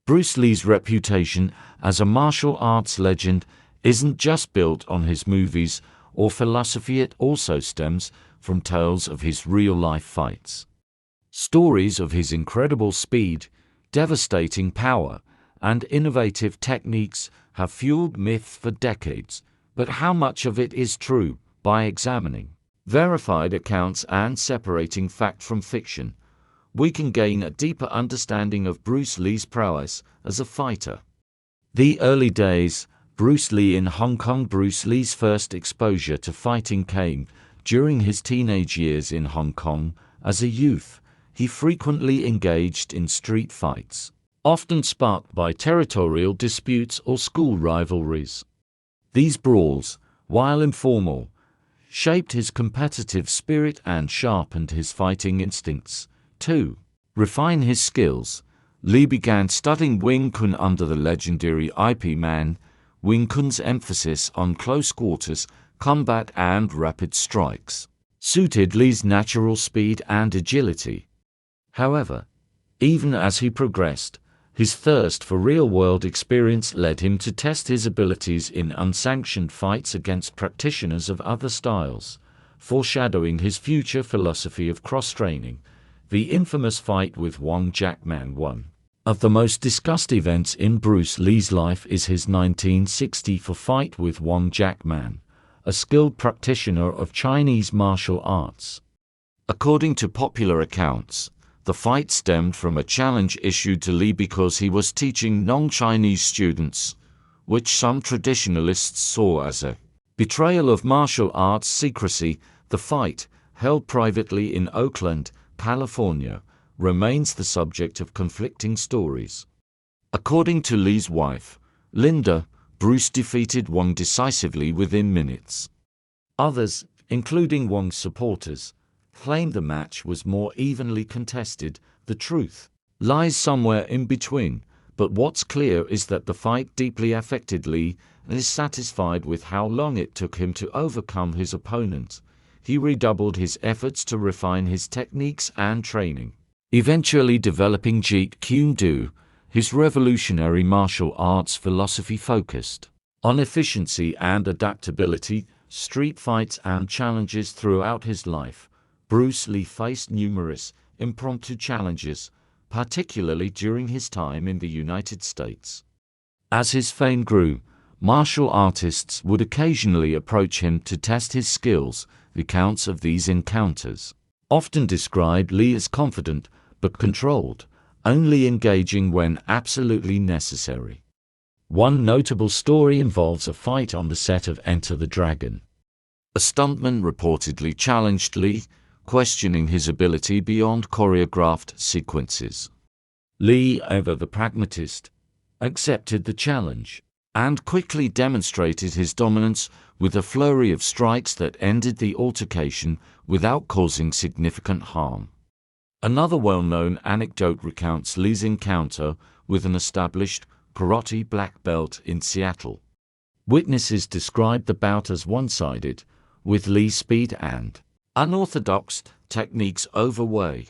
Bruce Lee's reputation as a martial arts legend isn't just built on his movies or philosophy, it also stems from tales of his real-life fights. Stories of his incredible speed, devastating power, and innovative techniques have fueled myths for decades, but how much of it is true? By examining verified accounts and separating fact from fiction, we can gain a deeper understanding of Bruce Lee's prowess as a fighter. The early days, Bruce Lee in Hong Kong. Bruce Lee's first exposure to fighting came during his teenage years in Hong Kong. As a youth, he frequently engaged in street fights, often sparked by territorial disputes or school rivalries. These brawls, while informal, shaped his competitive spirit and sharpened his fighting instincts. To refine his skills, Lee began studying Wing Chun under the legendary Ip Man. Wing Chun's emphasis on close quarters combat and rapid strikes suited Lee's natural speed and agility. However, even as he progressed, his thirst for real-world experience led him to test his abilities in unsanctioned fights against practitioners of other styles, foreshadowing his future philosophy of cross-training. The infamous fight with Wong Jack Man. One of the most discussed events in Bruce Lee's life is his 1964 fight with Wong Jack Man, a skilled practitioner of Chinese martial arts. According to popular accounts, the fight stemmed from a challenge issued to Lee because he was teaching non-Chinese students, which some traditionalists saw as a betrayal of martial arts secrecy. The fight, held privately in Oakland, California, remains the subject of conflicting stories. According to Lee's wife, Linda, Bruce defeated Wong decisively within minutes. Others, including Wong's supporters, claimed the match was more evenly contested. The truth lies somewhere in between, but what's clear is that the fight deeply affected Lee and is satisfied with how long it took him to overcome his opponent. He redoubled his efforts to refine his techniques and training, eventually developing Jeet Kune Do. His revolutionary martial arts philosophy focused on efficiency and adaptability. Street fights and challenges throughout his life, Bruce Lee faced numerous impromptu challenges, particularly during his time in the United States. As his fame grew, martial artists would occasionally approach him to test his skills. Accounts of these encounters often describe Lee as confident but controlled, only engaging when absolutely necessary. One notable story involves a fight on the set of Enter the Dragon. A stuntman reportedly challenged Lee, questioning his ability beyond choreographed sequences. Lee, ever the pragmatist, accepted the challenge and quickly demonstrated his dominance with a flurry of strikes that ended the altercation without causing significant harm. Another well-known anecdote recounts Lee's encounter with an established karate black belt in Seattle. Witnesses described the bout as one-sided, with Lee's speed and unorthodox techniques overweighing